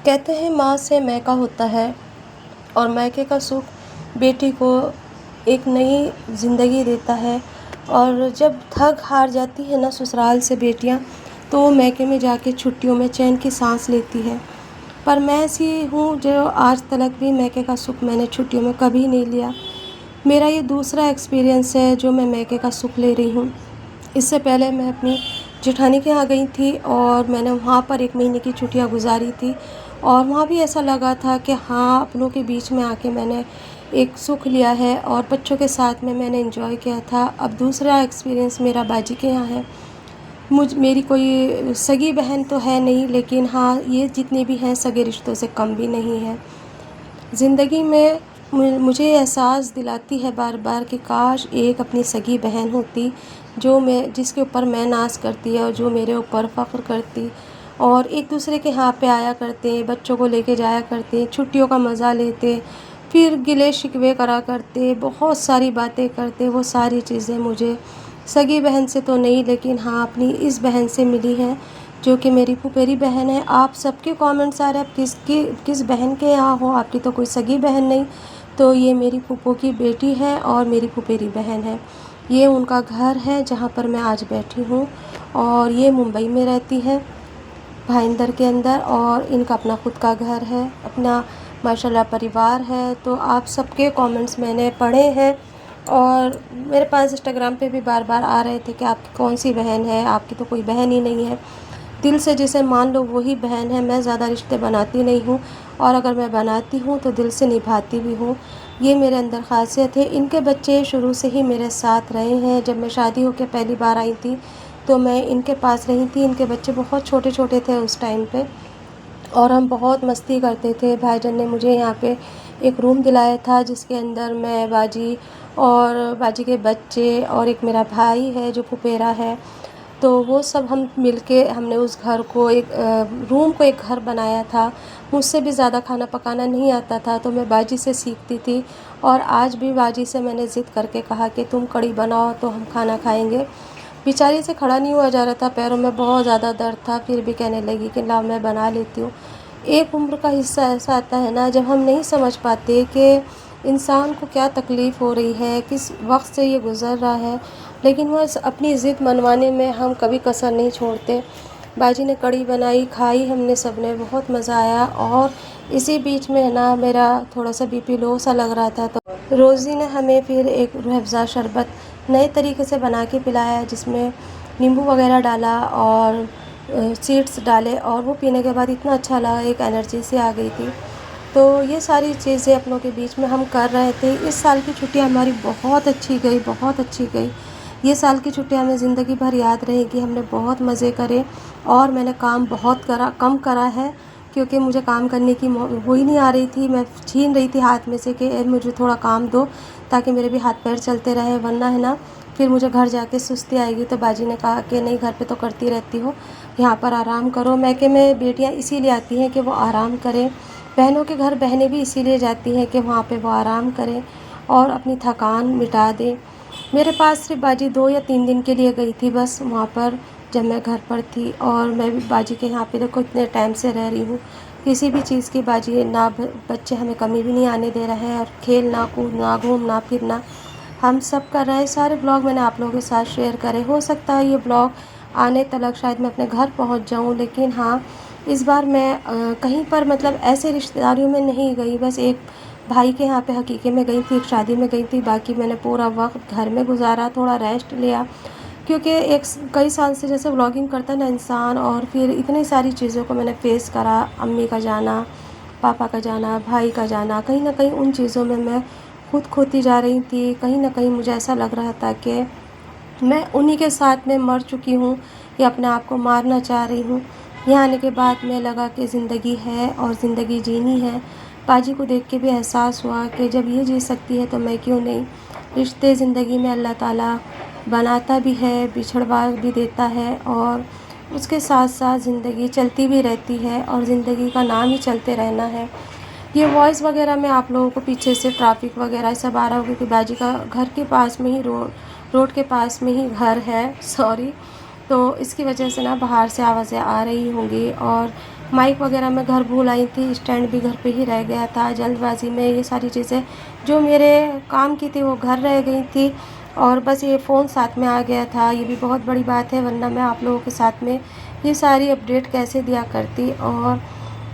कहते हैं माँ से मैका होता है और मैके का सुख बेटी को एक नई ज़िंदगी देता है। और जब थक हार जाती है ना ससुराल से बेटियाँ, तो वो मैके में जाके छुट्टियों में चैन की सांस लेती है। पर मैं ऐसी हूँ जो आज तक भी मैके का सुख मैंने छुट्टियों में कभी नहीं लिया। मेरा ये दूसरा एक्सपीरियंस है जो मैं मैके का सुख ले रही हूँ। इससे पहले मैं अपनी जेठानी के यहाँ गई थी और मैंने वहाँ पर 1 महीने की छुट्टियाँ गुज़ारी थी और वहाँ भी ऐसा लगा था कि हाँ, अपनों के बीच में आके मैंने एक सुख लिया है और बच्चों के साथ में मैंने एंजॉय किया था। अब दूसरा एक्सपीरियंस मेरा बाजी के यहाँ है। मेरी कोई सगी बहन तो है नहीं, लेकिन हाँ, ये जितने भी हैं सगे रिश्तों से कम भी नहीं है। ज़िंदगी में मुझे एहसास दिलाती है बार बार कि काश एक अपनी सगी बहन होती जो मैं जिसके ऊपर मैं नाज़ करती और जो मेरे ऊपर फ़ख्र करती और एक दूसरे के यहाँ पे आया करते, बच्चों को लेके जाया करते, छुट्टियों का मज़ा लेते, फिर गिले शिकवे करा करते, बहुत सारी बातें करते। वो सारी चीज़ें मुझे सगी बहन से तो नहीं, लेकिन हाँ, अपनी इस बहन से मिली हैं जो कि मेरी फुफेरी बहन है। आप सबके कमेंट्स आ रहे हैं आप किस बहन के यहाँ हो, आपकी तो कोई सगी बहन नहीं। तो ये मेरी फूफो की बेटी है और मेरी फुफेरी बहन है। ये उनका घर है जहाँ पर मैं आज बैठी हूँ और ये मुंबई में रहती है, भाईंदर के अंदर, और इनका अपना खुद का घर है, अपना माशाल्लाह परिवार है। तो आप सबके कमेंट्स मैंने पढ़े हैं और मेरे पास इंस्टाग्राम पे भी बार बार आ रहे थे कि आपकी कौन सी बहन है, आपकी तो कोई बहन ही नहीं है। दिल से जिसे मान लो वही बहन है। मैं ज़्यादा रिश्ते बनाती नहीं हूँ और अगर मैं बनाती हूँ तो दिल से निभाती भी हूँ। ये मेरे अंदर ख़ासियत है। इनके बच्चे शुरू से ही मेरे साथ रहे हैं। जब मैं शादी होकर पहली बार आई थी तो मैं इनके पास रही थी। इनके बच्चे बहुत छोटे छोटे थे उस टाइम पे और हम बहुत मस्ती करते थे। भाईजान ने मुझे यहाँ पे एक रूम दिलाया था जिसके अंदर मैं, बाजी और बाजी के बच्चे और एक मेरा भाई है जो फुफेरा है, तो वो सब हम मिलके हमने उस घर को एक रूम को एक घर बनाया था। मुझसे भी ज़्यादा खाना पकाना नहीं आता था तो मैं बाजी से सीखती थी और आज भी बाजी से मैंने ज़िद करके कहा कि तुम कढ़ी बनाओ तो हम खाना खाएंगे। बेचारी से खड़ा नहीं हुआ जा रहा था, पैरों में बहुत ज़्यादा दर्द था, फिर भी कहने लगी कि लाओ मैं बना लेती हूँ। एक उम्र का हिस्सा ऐसा आता है ना जब हम नहीं समझ पाते कि इंसान को क्या तकलीफ़ हो रही है, किस वक्त से ये गुज़र रहा है, लेकिन वह अपनी ज़िद मनवाने में हम कभी कसर नहीं छोड़ते। बाजी ने कढ़ी बनाई, खाई हमने सब ने, बहुत मज़ा आया। और इसी बीच में ना मेरा थोड़ा सा बीपी लो सा लग रहा था, तो रोज़ी ने हमें फिर एक रूह अफ़ज़ा शरबत नए तरीके से बना के पिलाया जिसमें नींबू वगैरह डाला और सीड्स डाले और वो पीने के बाद इतना अच्छा लगा, एक एनर्जी सी आ गई थी। तो ये सारी चीज़ें अपनों के बीच में हम कर रहे थे। इस साल की छुट्टियाँ हमारी बहुत अच्छी गई, बहुत अच्छी गई। ये साल की छुट्टियाँ हमें ज़िंदगी भर याद रहेगी। हमने बहुत मज़े करे और मैंने काम बहुत कम करा है क्योंकि मुझे काम करने की वो ही नहीं आ रही थी। मैं छीन रही थी हाथ में से कि मुझे थोड़ा काम दो ताकि मेरे भी हाथ पैर चलते रहे, वरना है ना फिर मुझे घर जाके सुस्ती आएगी। तो बाजी ने कहा कि नहीं, घर पे तो करती रहती हो, यहाँ पर आराम करो। मैके में बेटियाँ इसीलिए आती हैं कि वो आराम करें। बहनों के घर बहनें भी इसीलिए जाती हैं कि वहाँ पे वो आराम करें और अपनी थकान मिटा दें। मेरे पास सिर्फ बाजी 2 या 3 दिन के लिए गई थी बस वहाँ पर, जब मैं घर पर थी। और मैं भी बाजी के यहाँ पे देखो इतने टाइम से रह रही हूँ, किसी भी चीज़ की बाजी ना, बच्चे हमें कमी भी नहीं आने दे रहे हैं, और खेलना कूदना घूमना फिरना हम सब कर रहे हैं। सारे ब्लॉग मैंने आप लोगों के साथ शेयर करे। हो सकता है ये ब्लॉग आने तक शायद मैं अपने घर पहुँच जाऊँ, लेकिन हाँ, इस बार मैं कहीं पर मतलब ऐसे रिश्तेदारियों में नहीं गई। बस एक भाई के यहाँ पे हकीके में गई थी, एक शादी में गई थी, बाकी मैंने पूरा वक्त घर में गुजारा, थोड़ा रेस्ट लिया। क्योंकि कई साल से जैसे व्लॉगिंग करता है ना इंसान, और फिर इतनी सारी चीज़ों को मैंने फेस करा, अम्मी का जाना, पापा का जाना, भाई का जाना, कहीं ना कहीं उन चीज़ों में मैं खुद खोती जा रही थी। कहीं ना कहीं मुझे ऐसा लग रहा था कि मैं उन्हीं के साथ में मर चुकी हूँ या अपने आप को मारना चाह रही हूँ। यहाँ आने के बाद में लगा कि ज़िंदगी है और ज़िंदगी जीनी है। बाजी को देख के भी एहसास हुआ कि जब ये जी सकती है तो मैं क्यों नहीं। रिश्ते ज़िंदगी में अल्लाह ताला बनाता भी है, बिछड़वा भी देता है, और उसके साथ साथ ज़िंदगी चलती भी रहती है और ज़िंदगी का नाम ही चलते रहना है। ये वॉइस वगैरह में आप लोगों को पीछे से ट्रैफिक वगैरह सब आ रहा होगा कि बाजी का घर के पास में ही रोड के पास में ही घर है, सॉरी। तो इसकी वजह से ना बाहर से आवाज़ें आ रही होंगी। और माइक वगैरह मैं घर भूल आई थी, स्टैंड भी घर पे ही रह गया था जल्दबाजी में। ये सारी चीज़ें जो मेरे काम की थी वो घर रह गई थी, और बस ये फ़ोन साथ में आ गया था। ये भी बहुत बड़ी बात है, वरना मैं आप लोगों के साथ में ये सारी अपडेट कैसे दिया करती। और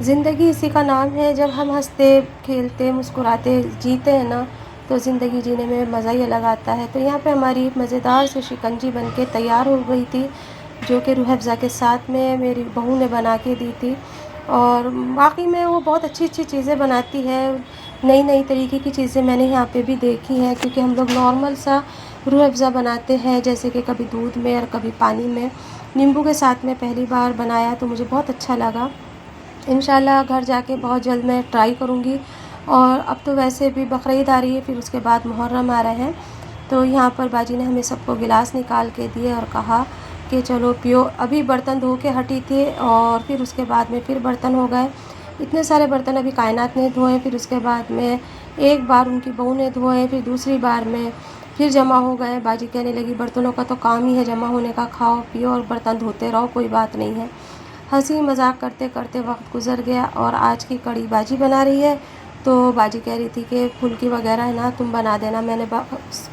ज़िंदगी इसी का नाम है, जब हम हँसते खेलते मुस्कुराते जीते हैं ना, तो ज़िंदगी जीने में मज़ा ही अलग आता है। तो यहाँ पे हमारी मज़ेदार सी शिकंजी बन के तैयार हो गई थी, जो कि रूह अफ़ज़ा के साथ में मेरी बहू ने बना के दी थी। और वाक़ई में वो बहुत अच्छी-अच्छी चीज़ें बनाती है। नई-नई तरीके की चीज़ें मैंने यहाँ पे भी देखी हैं, क्योंकि हम लोग नॉर्मल सा रूह अफ़ज़ा बनाते हैं, जैसे कि कभी दूध में और कभी पानी में। नींबू के साथ में पहली बार बनाया तो मुझे बहुत अच्छा लगा। इंशाल्लाह घर जाके बहुत जल्द मैं ट्राई करूँगी। और अब तो वैसे भी बकरीद आ रही है, फिर उसके बाद मुहर्रम आ रहे हैं। तो यहाँ पर बाजी ने हमें सबको गिलास निकाल के दिए और कहा कि चलो पियो। अभी बर्तन धो के हटी थी और फिर उसके बाद में फिर बर्तन हो गए। इतने सारे बर्तन अभी कायनात ने धोए, फिर उसके बाद में एक बार उनकी बहू ने धोए, फिर दूसरी बार में फिर जमा हो गए। बाजी कहने लगी बर्तनों का तो काम ही है जमा होने का, खाओ पियो और बर्तन धोते रहो, कोई बात नहीं है। हंसी मजाक करते करते वक्त गुजर गया और आज की कड़ी बाजी बना रही है। तो बाजी कह रही थी कि फुल्की वगैरह है ना तुम बना देना। मैंने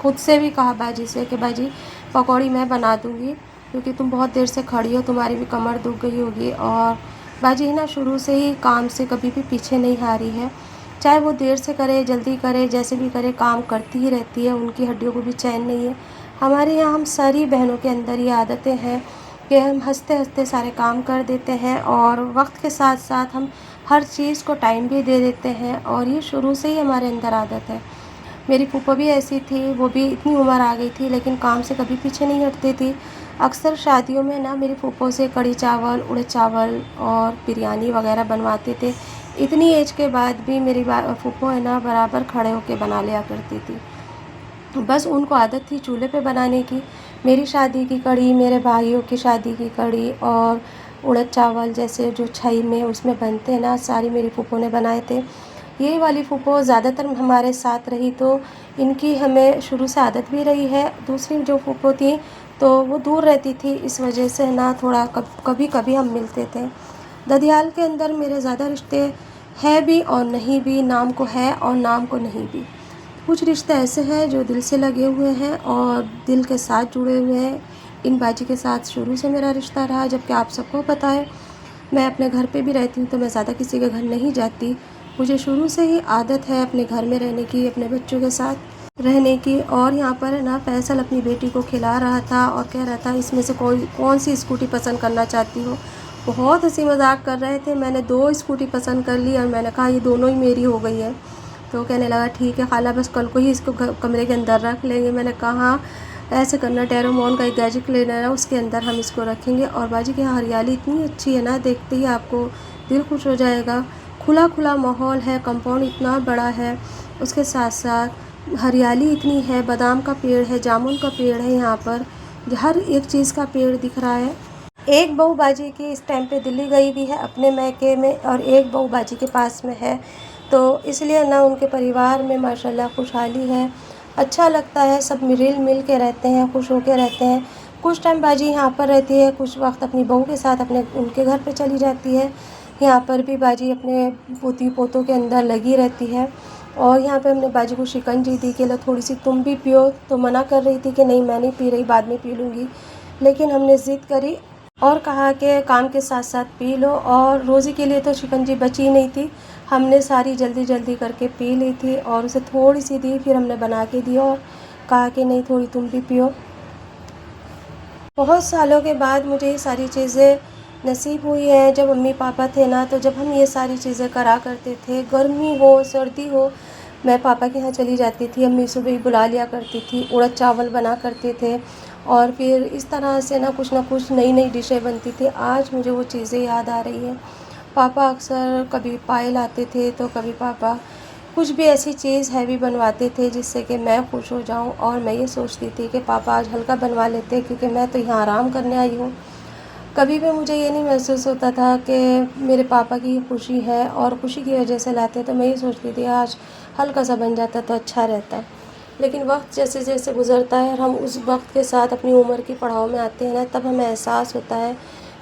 खुद से भी कहा बाजी से कि बाजी पकौड़ी मैं बना दूँगी, क्योंकि तुम बहुत देर से खड़ी हो, तुम्हारी भी कमर दुख गई होगी। और बाजी ना शुरू से ही काम से कभी भी पीछे नहीं हारी है, चाहे वो देर से करे जल्दी करे, जैसे भी करे काम करती ही रहती है। उनकी हड्डियों को भी चैन नहीं है। हमारे यहाँ हम सारी बहनों के अंदर ये आदतें हैं कि हम हंसते हंसते सारे काम कर देते हैं, और वक्त के साथ साथ हम हर चीज़ को टाइम भी दे देते हैं, और ये शुरू से ही हमारे अंदर आदत है। मेरी फूफा भी ऐसी थी, वो भी इतनी उम्र आ गई थी लेकिन काम से कभी पीछे नहीं हटती थी। अक्सर शादियों में ना मेरी फूफो से कढ़ी चावल, उड़द चावल और बिरयानी वगैरह बनवाते थे। इतनी एज के बाद भी मेरी फूफो है ना बराबर खड़े होके बना लिया करती थी। बस उनको आदत थी चूल्हे पे बनाने की। मेरी शादी की कढ़ी, मेरे भाइयों की शादी की कढ़ी और उड़द चावल जैसे जो छई में उसमें बनते हैं ना, सारी मेरी फूफो ने बनाए थे। ये वाली फूफो ज़्यादातर हमारे साथ रही, तो इनकी हमें शुरू से आदत भी रही है। दूसरी जो फूफो थी तो वो दूर रहती थी, इस वजह से ना थोड़ा कभी कभी हम मिलते थे। ददियाल के अंदर मेरे ज़्यादा रिश्ते हैं भी और नहीं भी, नाम को है और नाम को नहीं भी। कुछ रिश्ते ऐसे हैं जो दिल से लगे हुए हैं और दिल के साथ जुड़े हुए हैं। इन बाजी के साथ शुरू से मेरा रिश्ता रहा, जबकि आप सबको पता है मैं अपने घर पे भी रहती हूँ तो मैं ज़्यादा किसी के घर नहीं जाती। मुझे शुरू से ही आदत है अपने घर में रहने की, अपने बच्चों के साथ रहने की। और यहाँ पर है ना फैसल अपनी बेटी को खिला रहा था और कह रहा था इसमें से कौन सी स्कूटी पसंद करना चाहती हो। बहुत हंसी मजाक कर रहे थे। मैंने 2 स्कूटी पसंद कर ली और मैंने कहा ये दोनों ही मेरी हो गई है। तो कहने लगा ठीक है खाला, बस कल को ही इसको कमरे के अंदर रख लेंगे। मैंने कहा ऐसे करना, टेरोमोन का एक गैजेट लेना है, उसके अंदर हम इसको रखेंगे। और बाजी की हरियाली इतनी अच्छी है ना, देखते ही आपको दिल खुश हो जाएगा। खुला खुला माहौल है, कंपाउंड इतना बड़ा है, उसके साथ साथ हरियाली इतनी है। बादाम का पेड़ है, जामुन का पेड़ है, यहाँ पर हर एक चीज़ का पेड़ दिख रहा है। एक बहू बाजी की इस टाइम पे दिल्ली गई हुई है अपने मैके में, और एक बहू बाजी के पास में है। तो इसलिए ना उनके परिवार में माशाल्लाह खुशहाली है, अच्छा लगता है। सब मिल मिल के रहते हैं, खुश होके रहते हैं। कुछ टाइम बाजी यहाँ पर रहती है, कुछ वक्त अपनी बहू के साथ अपने उनके घर पे चली जाती है। यहाँ पर भी बाजी अपने पोती पोतों के अंदर लगी रहती है। और यहाँ पे हमने बाजी को शिकंजी दी कि लो थोड़ी सी तुम भी पियो, तो मना कर रही थी कि नहीं मैं नहीं पी रही, बाद में पी लूँगी। लेकिन हमने ज़िद करी और कहा कि काम के साथ साथ पी लो। और रोज़ी के लिए तो शिकंजी बची नहीं थी, हमने सारी जल्दी जल्दी करके पी ली थी और उसे थोड़ी सी दी, फिर हमने बना के दी और कहा कि नहीं थोड़ी तुम भी पियो। बहुत सालों के बाद मुझे ये सारी चीज़ें नसीब हुई हैं। जब मम्मी पापा थे ना, तो जब हम ये सारी चीज़ें करा करते थे, गर्मी हो सर्दी हो, मैं पापा के यहाँ चली जाती थी, अम्मी सुबह ही बुला लिया करती थी, उड़द चावल बना करते थे और फिर इस तरह से ना कुछ नई नई डिशें बनती थी। आज मुझे वो चीज़ें याद आ रही हैं। पापा अक्सर कभी पाए लाते थे तो कभी पापा कुछ भी ऐसी चीज़ हैवी बनवाते थे जिससे कि मैं खुश हो जाऊं, और मैं ये सोचती थी कि पापा आज हल्का बनवा लेते क्योंकि मैं तो यहाँ आराम करने आई हूँ। कभी भी मुझे ये नहीं महसूस होता था कि मेरे पापा की खुशी है और खुशी की वजह से लाते, तो मैं ये सोचती थी आज हल्का सा बन जाता तो अच्छा रहता। लेकिन वक्त जैसे जैसे गुज़रता है और हम उस वक्त के साथ अपनी उम्र की पड़ाव में आते हैं ना, तब हमें एहसास होता है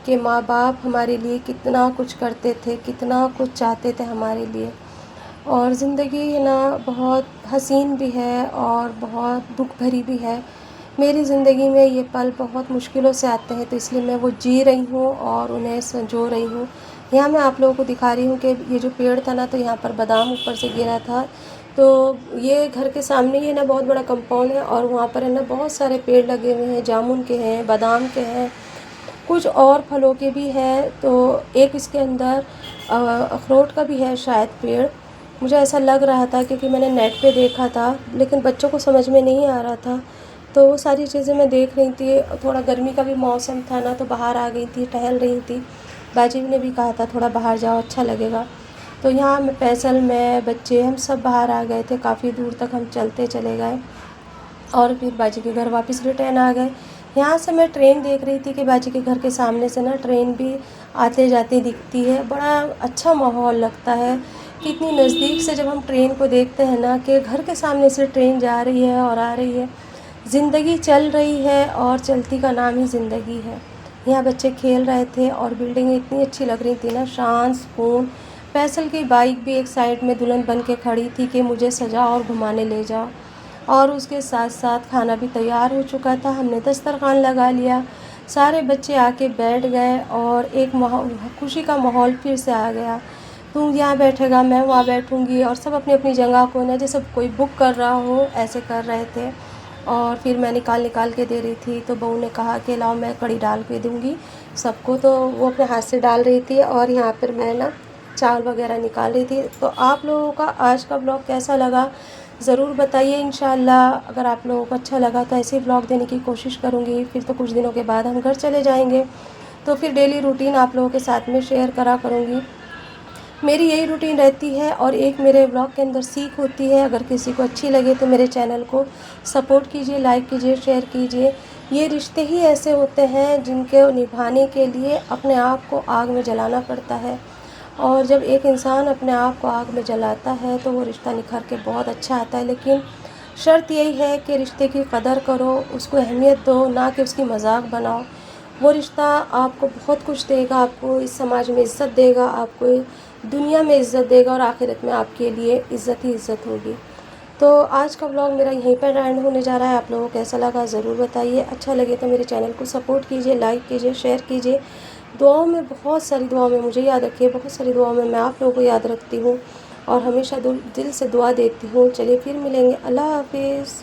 कि माँ-बाप हमारे लिए कितना कुछ करते थे, कितना कुछ चाहते थे हमारे लिए। और ज़िंदगी है ना बहुत हसीन भी है और बहुत दुःख भरी भी है। मेरी ज़िंदगी में ये पल बहुत मुश्किलों से आते हैं, तो इसलिए मैं वो जी रही हूँ और उन्हें संजो रही हूँ। यहाँ मैं आप लोगों को दिखा रही हूँ कि ये जो पेड़ था ना, तो यहाँ पर बादाम ऊपर से गिरा था। तो ये घर के सामने ही है ना बहुत बड़ा कंपाउंड है और वहाँ पर है ना बहुत सारे पेड़ लगे हुए हैं, जामुन के हैं, बादाम के हैं, कुछ और फलों के भी हैं। तो एक इसके अंदर अखरोट का भी है शायद पेड़। मुझे ऐसा लग रहा था क्योंकि मैंने नेट पे देखा था, लेकिन बच्चों को समझ में नहीं आ रहा था। तो वो सारी चीज़ें मैं देख रही थी। थोड़ा गर्मी का भी मौसम था ना, तो बाहर आ गई थी, टहल रही थी। बाजी ने भी कहा था थोड़ा बाहर जाओ, अच्छा लगेगा। तो यहाँ मैं फैसल, मैं, बच्चे, हम सब बाहर आ गए थे। काफ़ी दूर तक हम चलते चले गए और फिर बाजी के घर वापस रिटर्न आ गए। यहाँ से मैं ट्रेन देख रही थी कि बाजी के घर के सामने से ना ट्रेन भी आते जाते दिखती है। बड़ा अच्छा माहौल लगता है कि इतनी नज़दीक से जब हम ट्रेन को देखते हैं ना, कि घर के सामने से ट्रेन जा रही है और आ रही है। ज़िंदगी चल रही है और चलती का नाम ही ज़िंदगी है। यहाँ बच्चे खेल रहे थे और बिल्डिंगें इतनी अच्छी लग रही थी ना, शांत सुकून। फैसल की बाइक भी एक साइड में दुल्हन बन के खड़ी थी कि मुझे सजा और घुमाने ले जाओ। और उसके साथ साथ खाना भी तैयार हो चुका था। हमने दस्तरखान लगा लिया, सारे बच्चे आके बैठ गए और एक खुशी का माहौल फिर से आ गया। तू यहाँ बैठेगा, मैं वहाँ बैठूँगी, और सब अपनी अपनी जगह को ना जैसे कोई बुक कर रहा हो ऐसे कर रहे थे। और फिर मैं निकाल निकाल के दे रही थी, तो बहू ने कहा कि लाओ मैं कड़ी डाल के दूँगी सबको। तो वो अपने हाथ से डाल रही थी और यहाँ पर मैं ना चावल वगैरह निकाल रही थी। तो आप लोगों का आज का ब्लॉग कैसा लगा ज़रूर बताइए। इंशाल्लाह अगर आप लोगों को अच्छा लगा तो ऐसे ही ब्लॉग देने की कोशिश करूँगी। फिर तो कुछ दिनों के बाद हम घर चले जाएंगे, तो फिर डेली रूटीन आप लोगों के साथ में शेयर करा करूँगी। मेरी यही रूटीन रहती है और एक मेरे ब्लॉग के अंदर सीख होती है। अगर किसी को अच्छी लगे तो मेरे चैनल को सपोर्ट कीजिए, लाइक कीजिए, शेयर कीजिए। ये रिश्ते ही ऐसे होते हैं जिनके निभाने के लिए अपने आप को आग में जलाना पड़ता है। और जब एक इंसान अपने आप को आग में जलाता है तो वो रिश्ता निखर के बहुत अच्छा आता है। लेकिन शर्त यही है कि रिश्ते की कदर करो, उसको अहमियत दो, ना कि उसकी मजाक बनाओ। वो रिश्ता आपको बहुत कुछ देगा, आपको इस समाज में इज़्ज़त देगा, आपको दुनिया में इज़्ज़त देगा और आखिरत में आपके लिए इज़्ज़त ही इज़्ज़त होगी। तो आज का व्लॉग मेरा यहीं पर एंड होने जा रहा है। आप लोगों को कैसा लगा ज़रूर बताइए। अच्छा लगे तो मेरे चैनल को सपोर्ट कीजिए, लाइक कीजिए, शेयर कीजिए। दुआओं में, बहुत सारी दुआओं में मुझे याद रखिए, बहुत सारी दुआओं में मैं आप लोगों को याद रखती हूँ और हमेशा दिल से दुआ देती हूँ। चलिए फिर मिलेंगे। अल्लाह हाफिज़।